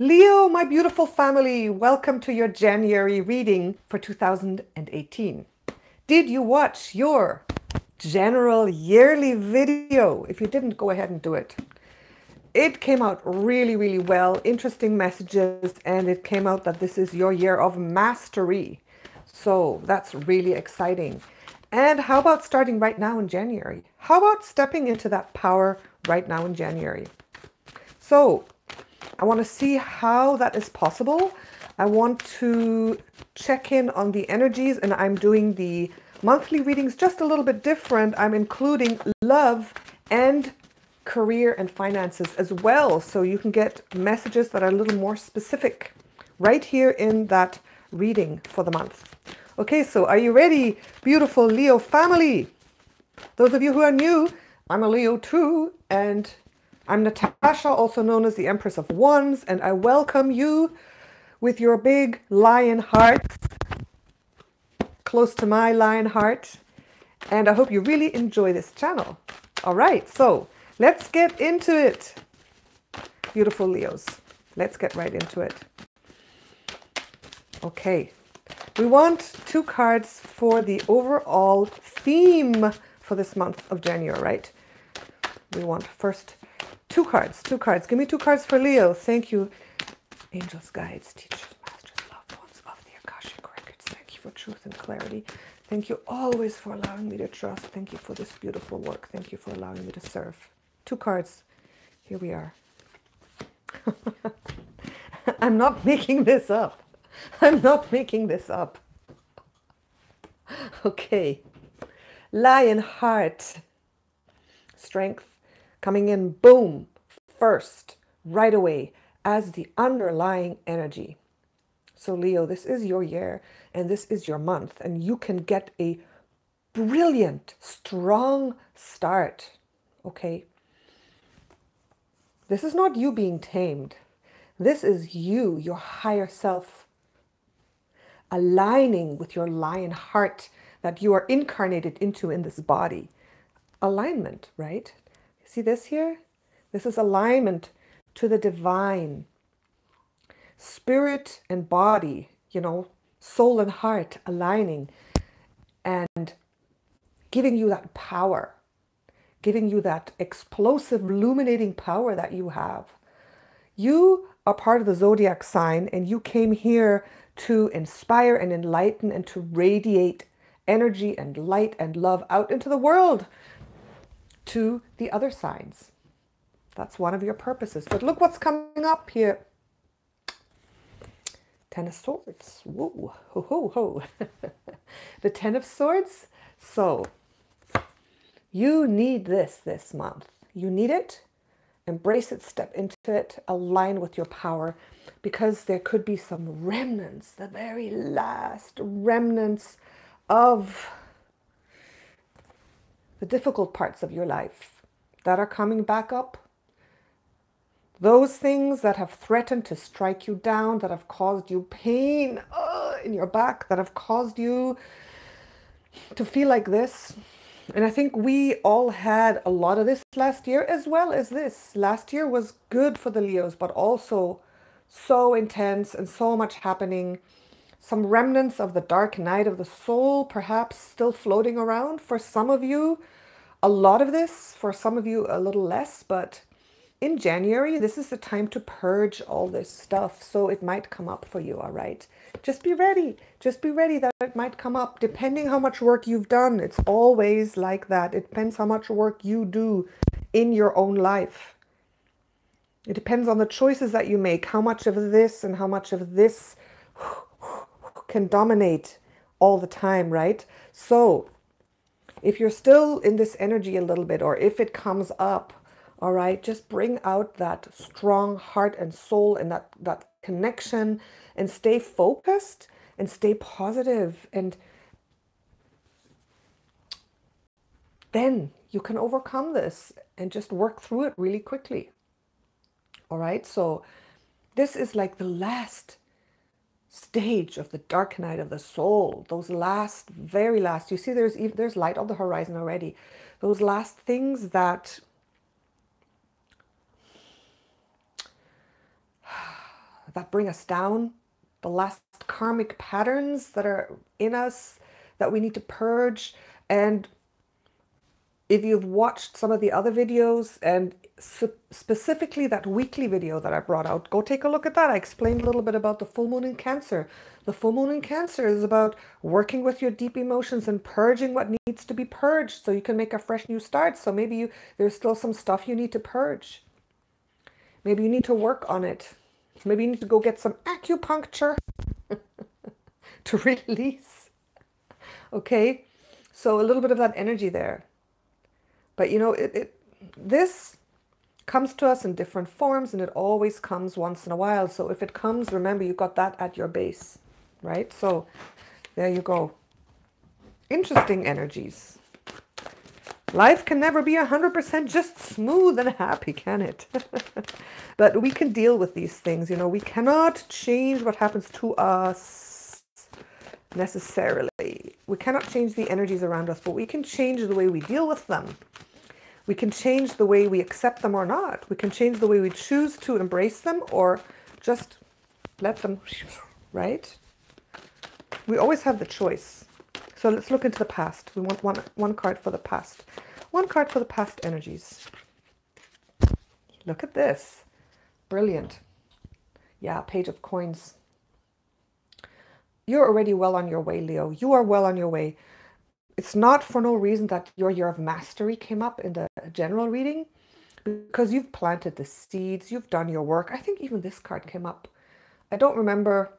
Leo, my beautiful family, welcome to your January reading for 2018. Did you watch your general yearly video? If you didn't, go ahead and do it. It came out really, really well, interesting messages, and it came out that this is your year of mastery. So that's really exciting. And how about starting right now in January? How about stepping into that power right now in January? So I want to see how that is possible. I want to check in on the energies, and I'm doing the monthly readings just a little bit different. I'm including love and career and finances as well, so you can get messages that are a little more specific right here in that reading for the month. Okay, so are you ready, beautiful Leo family? Those of you who are new, I'm a Leo too, and I'm Natasha, also known as the Empress of Wands, and I welcome you with your big lion hearts close to my lion heart, and I hope you really enjoy this channel. All right, so let's get into it, beautiful Leos. Let's get right into it. Okay, we want 2 cards for the overall theme for this month of January, right? We want first 2 cards, 2 cards. Give me 2 cards for Leo. Thank you. Angels, guides, teachers, masters, loved ones of the Akashic records. Thank you for truth and clarity. Thank you always for allowing me to trust. Thank you for this beautiful work. Thank you for allowing me to serve. 2 cards. Here we are. I'm not making this up. I'm not making this up. Okay. Lion heart. Strength. Coming in, boom, first, right away, as the underlying energy. So Leo, this is your year, and this is your month, and you can get a brilliant, strong start, okay? This is not you being tamed. This is you, your higher self, aligning with your lion heart that you are incarnated into in this body. Alignment, right? See this here? This is alignment to the divine. Spirit and body, you know, soul and heart aligning and giving you that power, giving you that explosive, illuminating power that you have. You are part of the zodiac sign, and you came here to inspire and enlighten and to radiate energy and light and love out into the world, to the other signs. That's one of your purposes. But look what's coming up here. 10 of Swords. Whoa, ho, ho, ho. The 10 of Swords. So you need this month. You need it. Embrace it, step into it, align with your power, because there could be some remnants, the very last remnants of the difficult parts of your life that are coming back up. Those things that have threatened to strike you down, that have caused you pain in your back, that have caused you to feel like this. And I think we all had a lot of this last year as well as this. Last year was good for the Leos, but also so intense and so much happening. Some remnants of the dark night of the soul perhaps still floating around. For some of you, a lot of this. For some of you, a little less. But in January, this is the time to purge all this stuff. So it might come up for you, all right? Just be ready. Just be ready that it might come up. Depending how much work you've done. It's always like that. It depends how much work you do in your own life. It depends on the choices that you make. How much of this and how much of this can dominate all the time, right? So if you're still in this energy a little bit, or if it comes up, all right, just bring out that strong heart and soul and that connection, and stay focused and stay positive, and then you can overcome this and just work through it really quickly. All right, so this is like the last stage of the dark night of the soul. Those last, very last, you see there's light on the horizon already. Those last things that that bring us down, the last karmic patterns that are in us that we need to purge. And if you've watched some of the other videos, and specifically that weekly video that I brought out, go take a look at that. I explained a little bit about the full moon in Cancer. The full moon in Cancer is about working with your deep emotions and purging what needs to be purged so you can make a fresh new start. So maybe there's still some stuff you need to purge. Maybe you need to work on it. Maybe you need to go get some acupuncture to release. Okay, so a little bit of that energy there. But you know, this comes to us in different forms, and it always comes once in a while. So if it comes, remember, you've got that at your base, right? So there you go. Interesting energies. Life can never be 100% just smooth and happy, can it? But we can deal with these things. You know, we cannot change what happens to us necessarily. We cannot change the energies around us, but we can change the way we deal with them. We can change the way we accept them or not. We can change the way we choose to embrace them or just let them, right? We always have the choice. So let's look into the past. We want one card for the past. One card for the past energies. Look at this. Brilliant. Yeah, Page of Coins. You're already well on your way, Leo. You are well on your way. It's not for no reason that your year of mastery came up in the general reading, because you've planted the seeds, you've done your work. I think even this card came up. I don't remember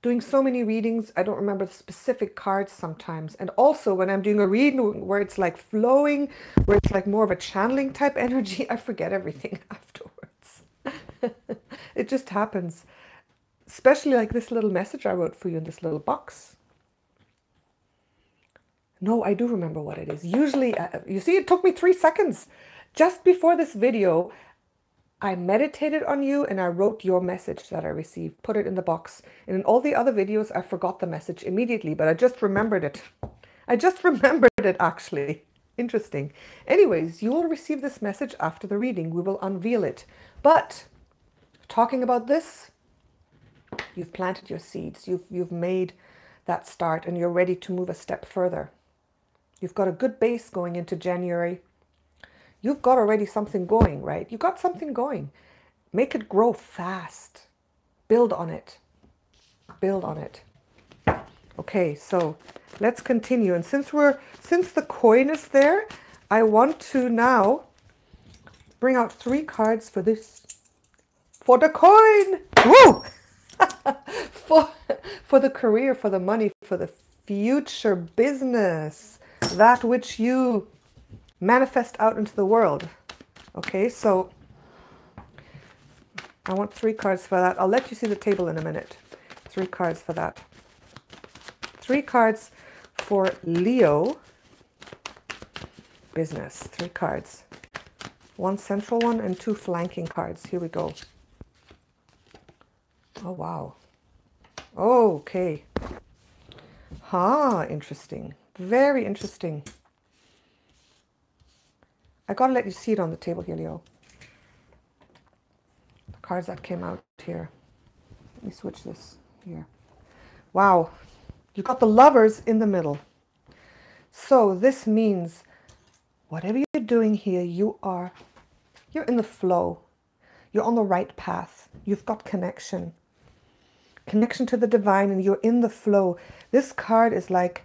doing so many readings. I don't remember the specific cards sometimes. And also when I'm doing a reading where it's like flowing, where it's like more of a channeling type energy, I forget everything afterwards. It just happens. Especially like this little message I wrote for you in this little box. No, I do remember what it is. Usually, you see, it took me 3 seconds. Just before this video, I meditated on you and I wrote your message that I received, put it in the box. And in all the other videos, I forgot the message immediately, but I just remembered it. I just remembered it, actually. Interesting. Anyways, you will receive this message after the reading. We will unveil it. But talking about this, you've planted your seeds. You've made that start and you're ready to move a step further. You've got a good base going into January. You've got already something going, right? You got something going. Make it grow fast. Build on it. Build on it. Okay, so let's continue. And since the coin is there, I want to now bring out 3 cards for this. For the coin! Woo! for the career, for the money, for the future business. That which you manifest out into the world. Okay, so I want 3 cards for that. I'll let you see the table in a minute. 3 cards for that. 3 cards for Leo business. 3 cards. 1 central one and 2 flanking cards. Here we go. Oh, wow. Okay. Interesting. Very interesting. I gotta let you see it on the table here, Leo. The cards that came out here. Let me switch this here. Wow. You got the Lovers in the middle. So this means whatever you're doing here, you're in the flow. You're on the right path. You've got connection. Connection to the divine, and you're in the flow. This card is like,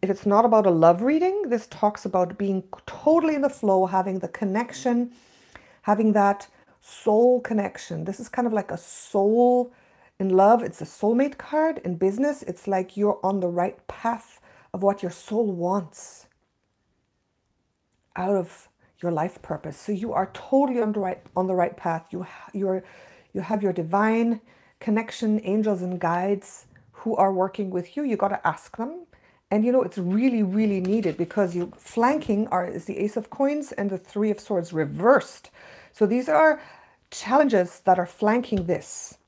if it's not about a love reading, this talks about being totally in the flow, having the connection, having that soul connection. This is kind of like a soul in love. It's a soulmate card. In business, it's like you're on the right path of what your soul wants out of your life purpose. So you are totally on the right path. You have your divine connection, angels and guides who are working with you. You got to ask them. And you know, it's really, really needed because you flanking is the Ace of Coins and the 3 of Swords reversed. So these are challenges that are flanking this.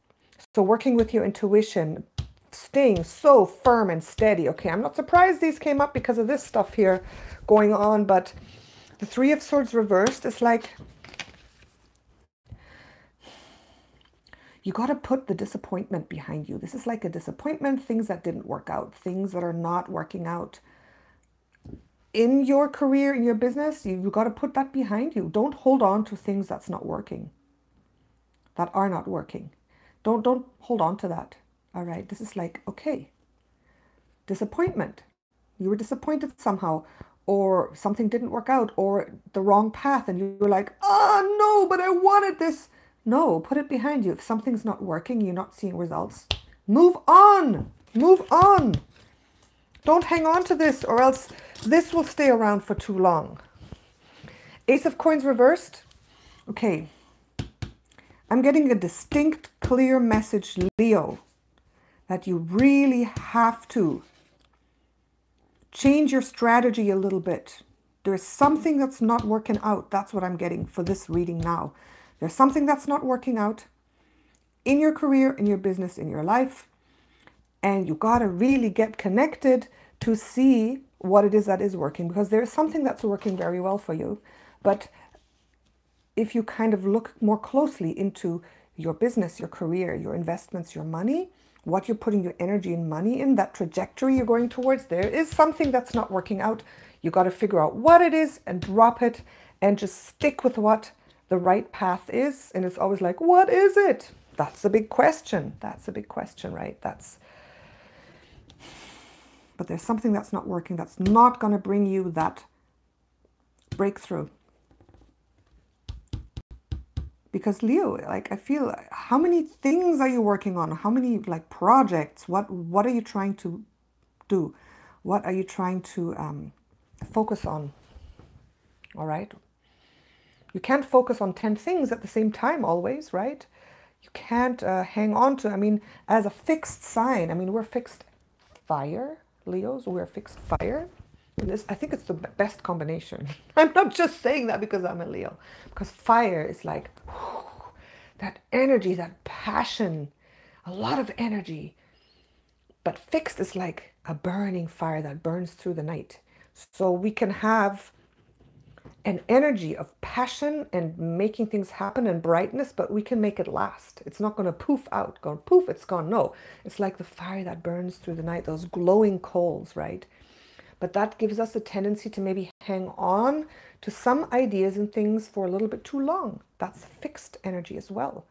So working with your intuition, staying so firm and steady. Okay, I'm not surprised these came up because of this stuff here going on, but the 3 of Swords reversed is like you got to put the disappointment behind you. This is like a disappointment, things that didn't work out, things that are not working out in your career, in your business. You got to put that behind you. Don't hold on to things that's not working, that are not working. Don't hold on to that. All right. This is like, okay, disappointment. You were disappointed somehow, or something didn't work out, or the wrong path, and you were like, oh no, but I wanted this. No, put it behind you. If something's not working, you're not seeing results, move on. Move on. Don't hang on to this, or else this will stay around for too long. Ace of Coins reversed. Okay. I'm getting a distinct, clear message, Leo, that you really have to change your strategy a little bit. There's something that's not working out. That's what I'm getting for this reading now. There's something that's not working out in your career, in your business, in your life. And you got to really get connected to see what it is that is working, because there is something that's working very well for you. But if you kind of look more closely into your business, your career, your investments, your money, what you're putting your energy and money in, that trajectory you're going towards, there is something that's not working out. You got to figure out what it is and drop it and just stick with what the right path is. And it's always like, what is it? That's a big question. That's a big question, right? But there's something that's not working, that's not going to bring you that breakthrough. Because Leo, like, I feel, how many things are you working on? How many like projects? What are you trying to do? What are you trying to focus on? All right. You can't focus on 10 things at the same time always, right? You can't hang on to, I mean, as a fixed sign, I mean, we're fixed fire, Leos, we're fixed fire. And this, I think it's the best combination. I'm not just saying that because I'm a Leo, because fire is like that energy, that passion, a lot of energy. But fixed is like a burning fire that burns through the night. So we can have an energy of passion and making things happen and brightness, but we can make it last. It's not going to poof out, go poof, it's gone. No, it's like the fire that burns through the night, those glowing coals, right? But that gives us a tendency to maybe hang on to some ideas and things for a little bit too long. That's fixed energy as well.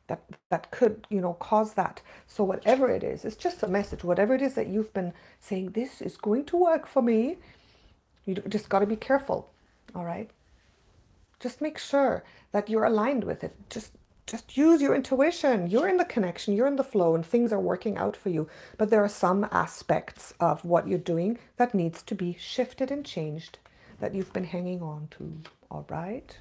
That could, you know, cause that. So whatever it is, it's just a message. Whatever it is that you've been saying, this is going to work for me, you just got to be careful. All right. Just make sure that you're aligned with it. Just use your intuition. You're in the connection, you're in the flow, and things are working out for you. But there are some aspects of what you're doing that needs to be shifted and changed, that you've been hanging on to. All right.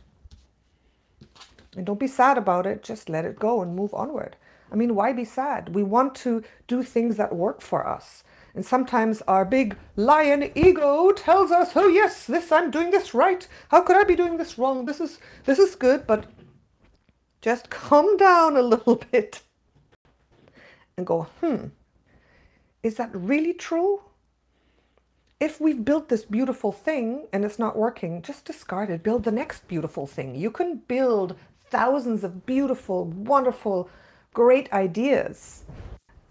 And don't be sad about it. Just let it go and move onward. I mean, why be sad? We want to do things that work for us. And sometimes our big lion ego tells us, oh yes, I'm doing this right. How could I be doing this wrong? This is good, but just calm down a little bit and go, is that really true? If we've built this beautiful thing and it's not working, just discard it. Build the next beautiful thing. You can build thousands of beautiful, wonderful, great ideas.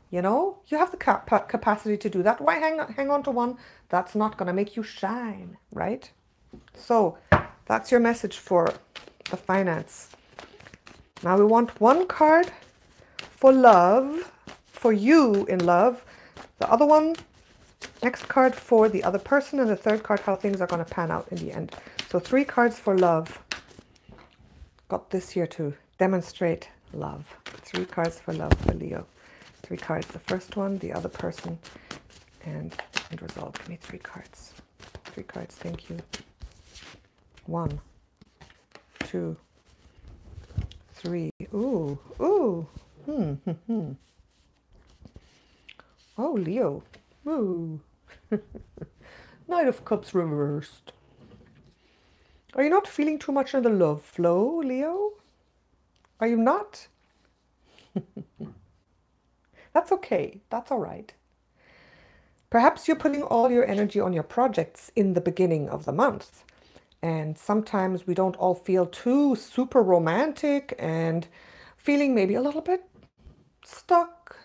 You know, you have the capacity to do that. Why hang on to one that's not going to make you shine, right? So that's your message for the finance. Now we want one card for love, for you in love. The other one, next card for the other person, and the third card, how things are going to pan out in the end. So 3 cards for love. Got this here to demonstrate love. 3 cards for love for Leo. 3 cards. The first one, the other person, and end result. Give me 3 cards. 3 cards. Thank you. 1, 2, 3. Ooh, ooh. Oh, Leo. Ooh. Knight of Cups reversed. Are you not feeling too much in the love flow, Leo? Are you not? That's okay. That's all right. Perhaps you're putting all your energy on your projects in the beginning of the month. And sometimes we don't all feel too super romantic and feeling maybe a little bit stuck,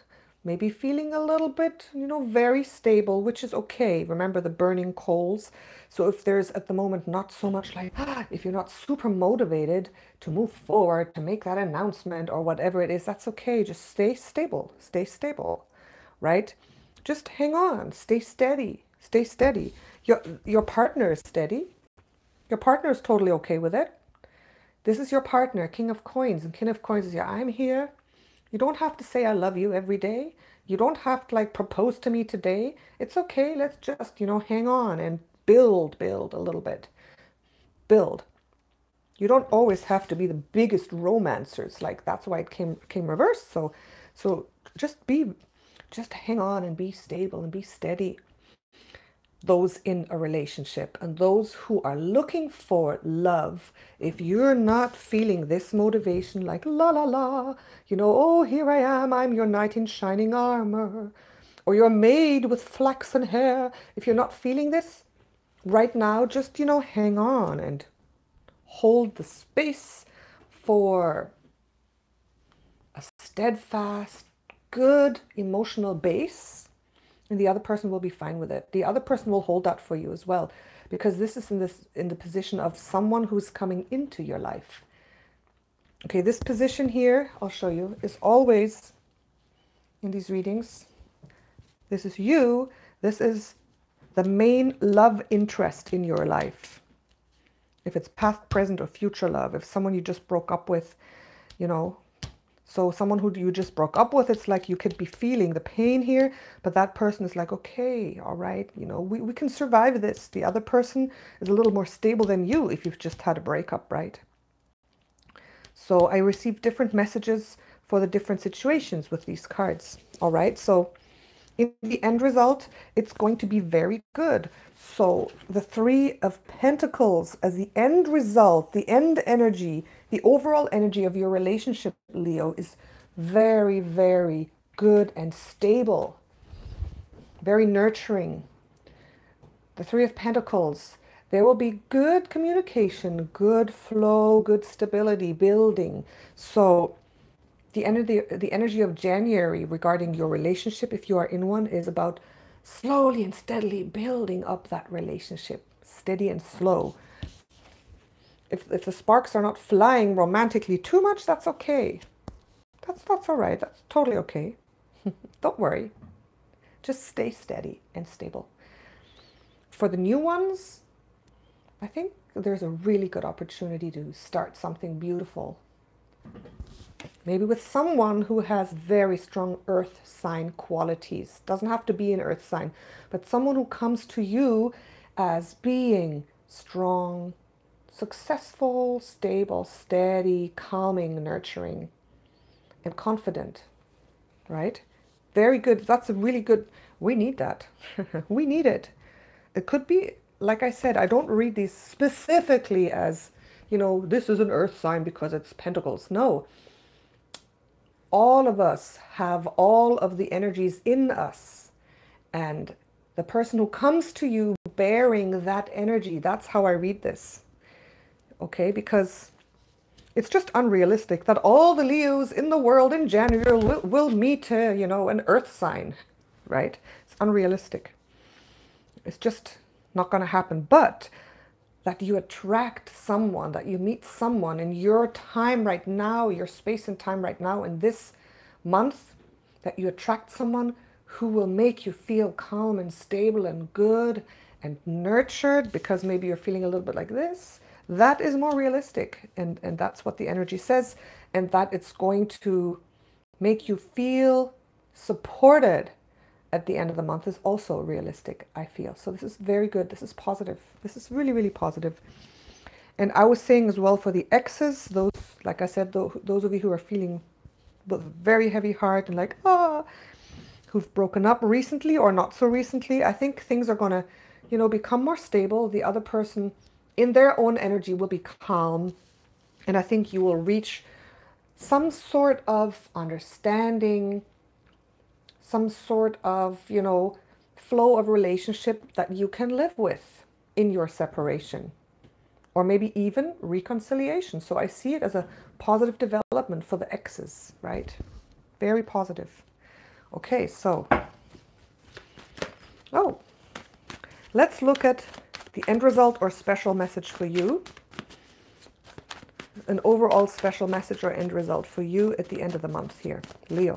maybe feeling a little bit, very stable, which is okay. Remember the burning coals. So if there's at the moment not so much like, if you're not super motivated to move forward, to make that announcement or whatever it is, that's okay. Just stay stable, right? Just hang on, stay steady, stay steady. Your partner is steady. Your partner is totally okay with it. This is your partner, King of Coins. And King of Coins is, I'm here. You don't have to say I love you every day. You don't have to like propose to me today. It's okay. Let's just, hang on and build a little bit. Build. You don't always have to be the biggest romancers. Like that's why it came reversed. So just hang on and be stable and be steady. Those in a relationship and those who are looking for love, if you're not feeling this motivation, like la la la, oh, here I am, I'm your knight in shining armor, or you're maid with flaxen hair, if you're not feeling this right now, just, hang on and hold the space for a steadfast, good emotional base. And the other person will be fine with it. The other person will hold that for you as well, because this is in the position of someone who's coming into your life. Okay, this position here, I'll show you, is always in these readings. This is you. This is the main love interest in your life. If it's past, present, or future love, if someone you just broke up with, so someone who you just broke up with, it's like you could be feeling the pain here, but that person is like, okay, all right, we can survive this. The other person is a little more stable than you if you've just had a breakup, right? So I received different messages for the different situations with these cards, all right? So in the end result, it's going to be very good. So the Three of Pentacles as the end result, the end energy, the overall energy of your relationship, Leo, is very, very good and stable, very nurturing. The Three of Pentacles, there will be good communication, good flow, good stability, building. So the energy of January regarding your relationship, if you are in one, is about slowly and steadily building up that relationship, steady and slow. If the sparks are not flying romantically too much, that's okay. That's all right. That's totally okay. Don't worry. Just stay steady and stable. For the new ones, I think there's a really good opportunity to start something beautiful. Maybe with someone who has very strong earth sign qualities. Doesn't have to be an earth sign, but someone who comes to you as being strong, successful, stable, steady, calming, nurturing, and confident, right? Very good. That's a really good, we need that. We need it. It could be, like I said, I don't read these specifically as, this is an earth sign because it's pentacles. No. All of us have all of the energies in us. And the person who comes to you bearing that energy, that's how I read this. Okay, because it's just unrealistic that all the Leos in the world in January will meet, an earth sign, right? It's unrealistic. It's just not going to happen. But that you attract someone, that you meet someone in your time right now, your space and time right now in this month, that you attract someone who will make you feel calm and stable and good and nurtured, because maybe you're feeling a little bit like this. That is more realistic, and that's what the energy says, and that it's going to make you feel supported at the end of the month is also realistic, I feel. So this is very good. This is positive. This is really, really positive. And I was saying as well for the exes, those, like I said, those of you who are feeling very heavy heart and like, who've broken up recently or not so recently, I think things are going to, become more stable. The other person in their own energy will be calm. And I think you will reach some sort of understanding, some sort of, flow of relationship that you can live with in your separation, or maybe even reconciliation. So I see it as a positive development for the exes, right? Very positive. Okay, so, let's look at the end result or special message for you. An overall special message or end result for you at the end of the month here, Leo.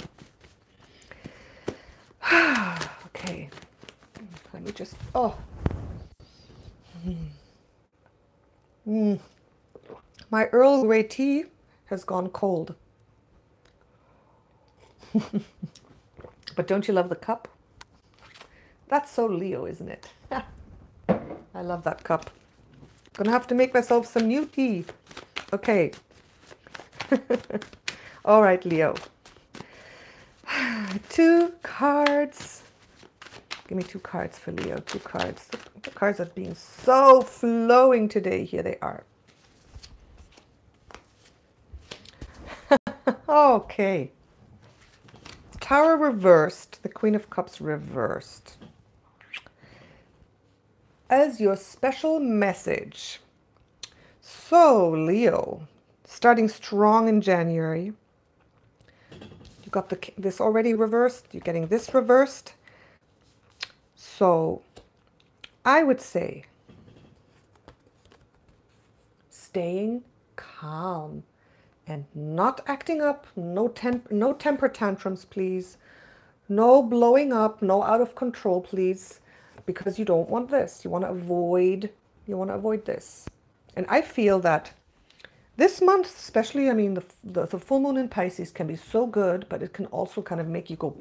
Okay, let me just, my Earl Grey tea has gone cold. But don't you love the cup? That's so Leo, isn't it? I love that cup. Gonna have to make myself some new tea. Okay. All right, Leo. 2 cards. Give me 2 cards for Leo. 2 cards. The cards are being so flowing today. Here they are. Okay. Tower reversed. The Queen of Cups reversed. As your special message. So, Leo, starting strong in January. You got this already reversed. You're getting this reversed. So, I would say staying calm and not acting up. No temper tantrums, please. No blowing up. No out of control, please. Because you don't want this. You want to avoid this. And I feel that this month, especially, I mean, the full moon in Pisces can be so good, but it can also kind of make you go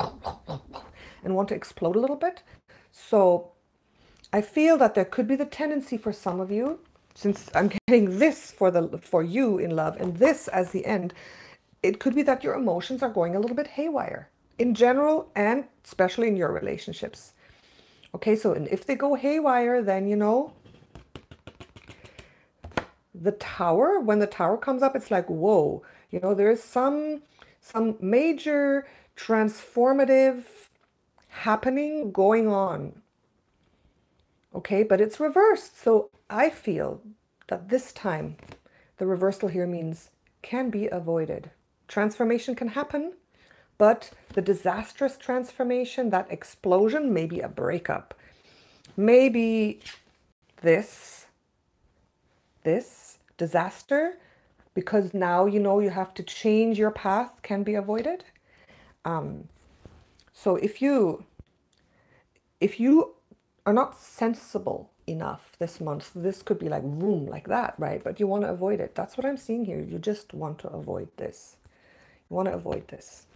and want to explode a little bit. So I feel that there could be the tendency for some of you, since I'm getting this for you in love and this as the end, it could be that your emotions are going a little bit haywire in general and especially in your relationships. Okay, so and if they go haywire, then you know, the Tower, when the Tower comes up, it's like, whoa, you know, there's some major transformative happening going on. Okay, but it's reversed. So I feel that this time the reversal here means can be avoided. Transformation can happen, but the disastrous transformation, that explosion, maybe a breakup, maybe this disaster, because now you know you have to change your path, can be avoided. So if you are not sensible enough this month, this could be like boom, like that, right? But you want to avoid it. That's what I'm seeing here. You just want to avoid this. You want to avoid this.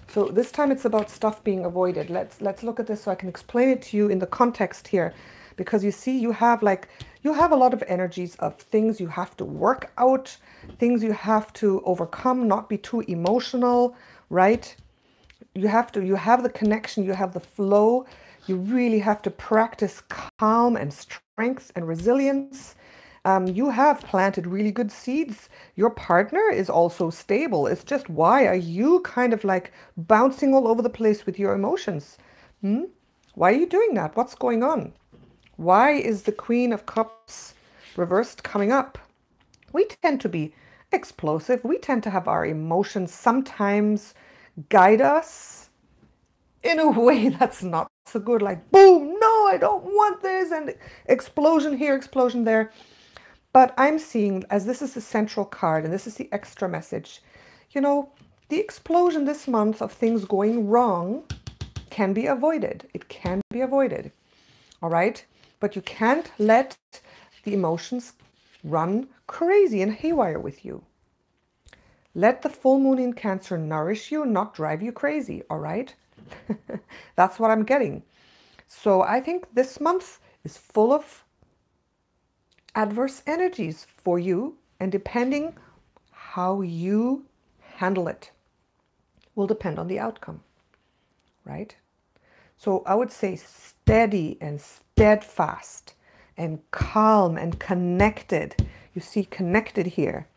So this time it's about stuff being avoided. Let's look at this so I can explain it to you in the context here. Because you see, you have a lot of energies of things you have to work out, things you have to overcome, not be too emotional, right? You have the connection, you have the flow. You really have to practice calm and strength and resilience. You have planted really good seeds. Your partner is also stable. It's just, why are you kind of like bouncing all over the place with your emotions? Why are you doing that? What's going on? Why is the Queen of Cups reversed coming up? We tend to be explosive. We tend to have our emotions sometimes guide us in a way that's not so good. Like, boom, no, I don't want this. And explosion here, explosion there. But I'm seeing, as this is the central card and this is the extra message, you know, the explosion this month of things going wrong can be avoided. It can be avoided. All right. But you can't let the emotions run crazy and haywire with you. Let the full moon in Cancer nourish you, not drive you crazy. All right. That's what I'm getting. So I think this month is full of adverse energies for you, and depending how you handle it will depend on the outcome, right? So I would say steady and steadfast and calm and connected. You see connected here.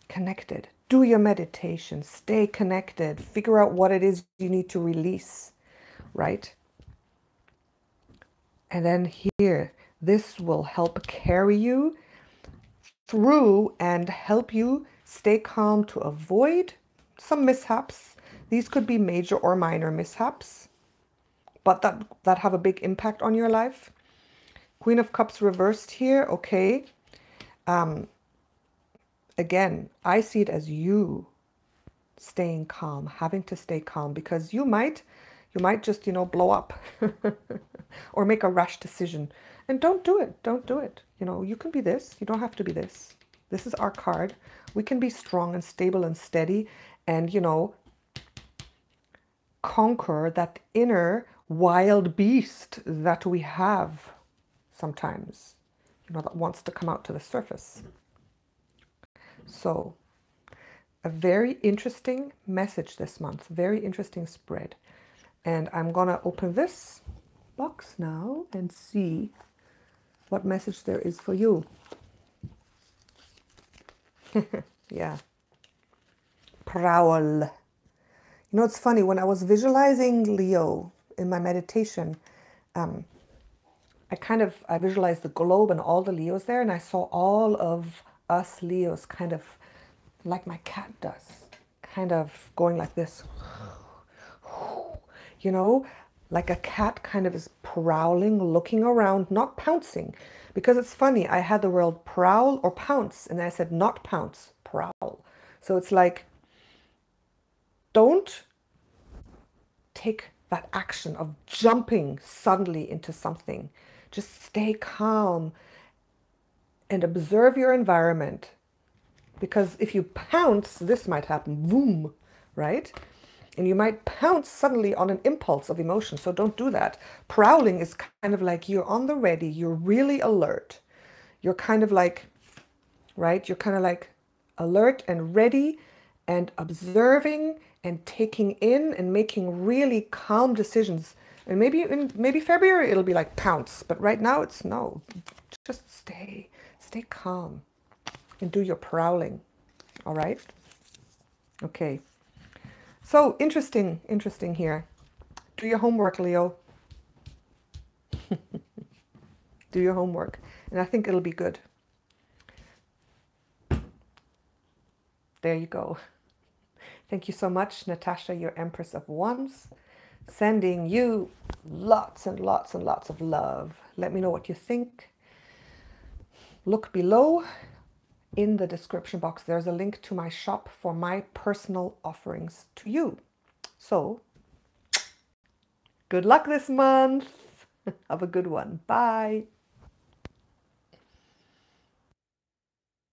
Connected. Do your meditation. Stay connected. Figure out what it is you need to release, right? And then here, this will help carry you through and help you stay calm to avoid some mishaps, These could be major or minor mishaps, but that have a big impact on your life. Queen of Cups reversed here. Okay. Again, I see it as you staying calm, having to stay calm, because you might just, blow up or make a rash decision. And don't do it. Don't do it. You can be this. You don't have to be this. This is our card. We can be strong and stable and steady and, conquer that inner wild beast that we have sometimes, that wants to come out to the surface. So, a very interesting message this month, very interesting spread. And I'm going to open this box now and see what message there is for you. Yeah. PROWL. It's funny, when I was visualizing Leo in my meditation, I visualized the globe and all the Leos there, and I saw all of us Leos kind of like my cat does, kind of going like this, like a cat kind of is prowling, looking around, not pouncing. Because it's funny, I had the word prowl or pounce, and I said not pounce, prowl. So it's like, don't take that action of jumping suddenly into something. Just stay calm and observe your environment. Because if you pounce, this might happen, boom, right? And you might pounce suddenly on an impulse of emotion. So don't do that. Prowling is kind of like you're on the ready. You're really alert. You're kind of like, right? You're kind of like alert and ready and observing and taking in and making really calm decisions. And maybe February it'll be like pounce. But right now it's no. Just stay calm and do your prowling. All right? Okay. So interesting here. Do your homework, Leo. Do your homework. And I think it'll be good. There you go. Thank you so much, Natasha, your Empress of Wands. Sending you lots and lots and lots of love. Let me know what you think. Look below. In the description box, there's a link to my shop for my personal offerings to you. So, good luck this month. Have a good one. Bye.